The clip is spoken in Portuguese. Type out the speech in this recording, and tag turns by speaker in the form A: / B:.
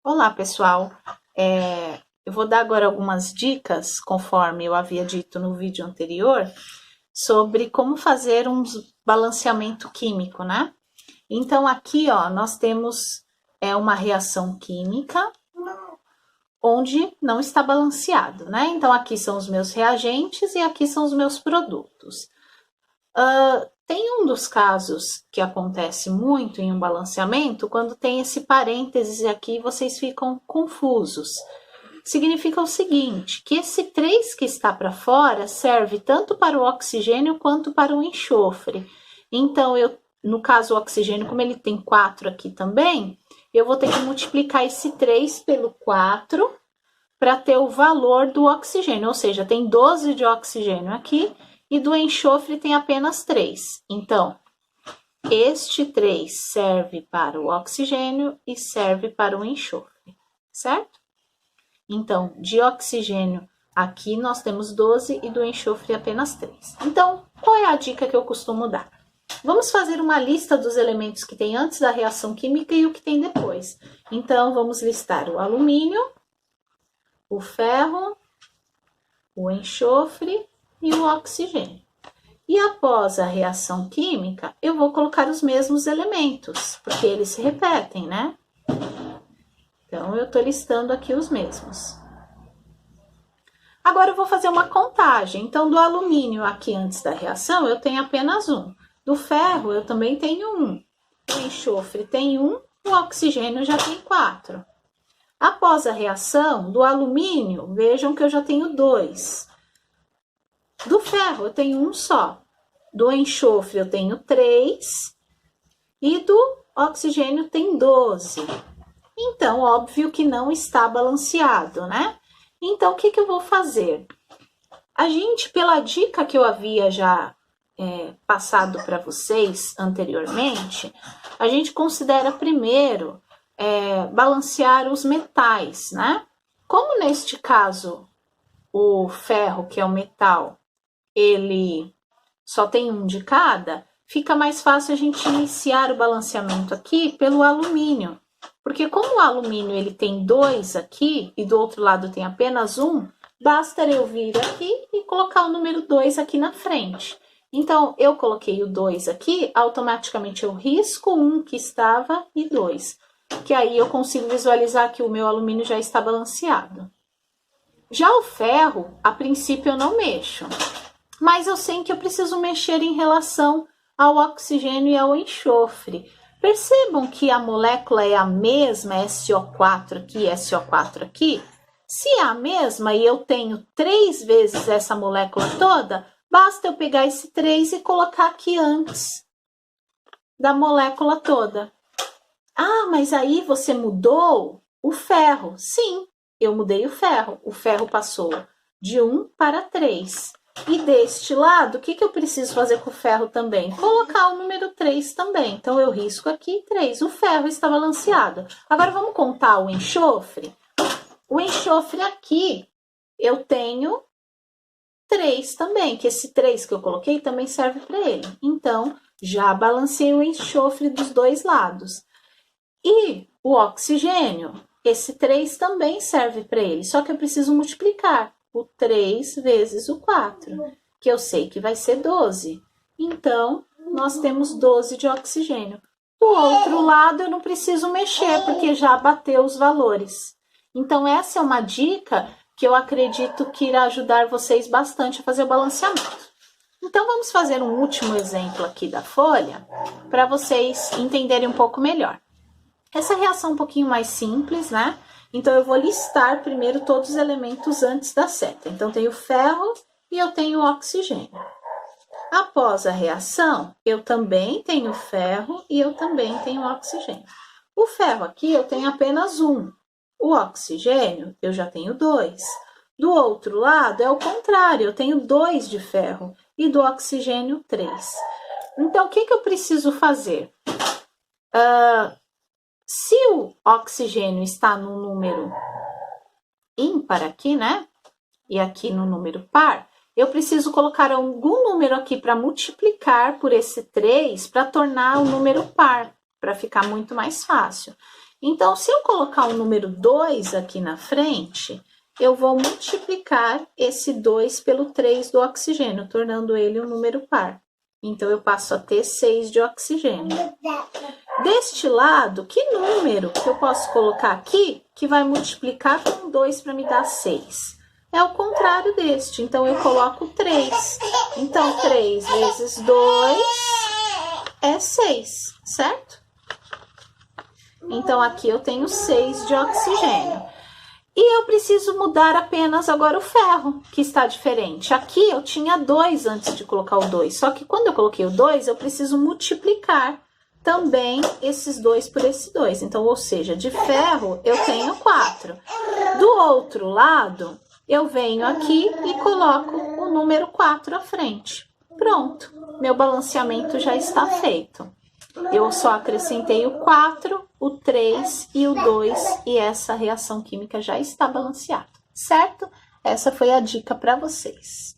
A: Olá, pessoal. Eu vou dar agora algumas dicas, conforme eu havia dito no vídeo anterior, sobre como fazer um balanceamento químico, né? Então, aqui, ó, nós temos uma reação química onde não está balanceado, né? Então, aqui são os meus reagentes e aqui são os meus produtos. Tem um dos casos que acontece muito em um balanceamento, quando tem esse parênteses aqui, vocês ficam confusos. Significa o seguinte, que esse 3 que está para fora serve tanto para o oxigênio quanto para o enxofre. Então, no caso o oxigênio, como ele tem 4 aqui também, eu vou ter que multiplicar esse 3 pelo 4 para ter o valor do oxigênio, ou seja, tem 12 de oxigênio aqui, e do enxofre tem apenas 3. Então, este 3 serve para o oxigênio e serve para o enxofre, certo? Então, de oxigênio aqui nós temos 12 e do enxofre apenas 3. Então, qual é a dica que eu costumo dar? Vamos fazer uma lista dos elementos que tem antes da reação química e o que tem depois. Então, vamos listar o alumínio, o ferro, o enxofre e o oxigênio. E após a reação química, eu vou colocar os mesmos elementos, porque eles se repetem, né? Então, eu estou listando aqui os mesmos. Agora, eu vou fazer uma contagem. Então, do alumínio aqui antes da reação, eu tenho apenas 1. Do ferro, eu também tenho 1. O enxofre tem 1, o oxigênio já tem 4. Após a reação, do alumínio, vejam que eu já tenho 2. Do ferro, eu tenho 1 só. Do enxofre, eu tenho 3. E do oxigênio, tem 12. Então, óbvio que não está balanceado, né? Então, o que eu vou fazer? A gente, pela dica que eu havia já passado para vocês anteriormente, a gente considera primeiro balancear os metais, né? Como neste caso, o ferro, que é o metal, ele só tem 1 de cada, fica mais fácil a gente iniciar o balanceamento aqui pelo alumínio. Porque como o alumínio ele tem 2 aqui e do outro lado tem apenas 1, basta eu vir aqui e colocar o número 2 aqui na frente. Então, eu coloquei o 2 aqui, automaticamente eu risco 1 que estava e 2. Que aí eu consigo visualizar que o meu alumínio já está balanceado. Já o ferro, a princípio eu não mexo. Mas eu sei que eu preciso mexer em relação ao oxigênio e ao enxofre. Percebam que a molécula é a mesma, SO4 aqui, SO4 aqui? Se é a mesma e eu tenho 3 vezes essa molécula toda, basta eu pegar esse 3 e colocar aqui antes da molécula toda. Ah, mas aí você mudou o ferro. Sim, eu mudei o ferro. O ferro passou de 1 para 3. E deste lado, o que eu preciso fazer com o ferro também? Colocar o número 3 também. Então, eu risco aqui 3. O ferro está balanceado. Agora, vamos contar o enxofre? O enxofre aqui, eu tenho 3 também, que esse 3 que eu coloquei também serve para ele. Então, já balancei o enxofre dos dois lados. E o oxigênio, esse 3 também serve para ele, só que eu preciso multiplicar o 3 vezes o 4, que eu sei que vai ser 12. Então, nós temos 12 de oxigênio. Do outro lado, eu não preciso mexer, porque já bateu os valores. Então, essa é uma dica que eu acredito que irá ajudar vocês bastante a fazer o balanceamento. Então, vamos fazer um último exemplo aqui da folha, para vocês entenderem um pouco melhor. Essa reação é um pouquinho mais simples, né? Então, eu vou listar primeiro todos os elementos antes da seta. Então, tenho ferro e eu tenho oxigênio. Após a reação, eu também tenho ferro e eu também tenho oxigênio. O ferro aqui eu tenho apenas 1. O oxigênio eu já tenho 2. Do outro lado é o contrário, eu tenho 2 de ferro e do oxigênio 3. Então, o que eu preciso fazer? Se o oxigênio está no número ímpar aqui, né? E aqui no número par, eu preciso colocar algum número aqui para multiplicar por esse 3 para tornar o número par, para ficar muito mais fácil. Então, se eu colocar o número 2 aqui na frente, eu vou multiplicar esse 2 pelo 3 do oxigênio, tornando ele um número par. Então, eu passo a ter 6 de oxigênio. Deste lado, que número que eu posso colocar aqui que vai multiplicar com 2 para me dar 6? É o contrário deste, então eu coloco 3. Então, 3 vezes 2 é 6, certo? Então, aqui eu tenho 6 de oxigênio. E eu preciso mudar apenas agora o ferro, que está diferente. Aqui eu tinha 2 antes de colocar o 2, só que quando eu coloquei o 2, eu preciso multiplicar também esses 2 por esse 2. Então, ou seja, de ferro eu tenho 4. Do outro lado, eu venho aqui e coloco o número 4 à frente. Pronto, meu balanceamento já está feito. Eu só acrescentei o 4, o 3 e o 2 e essa reação química já está balanceada, certo? Essa foi a dica para vocês.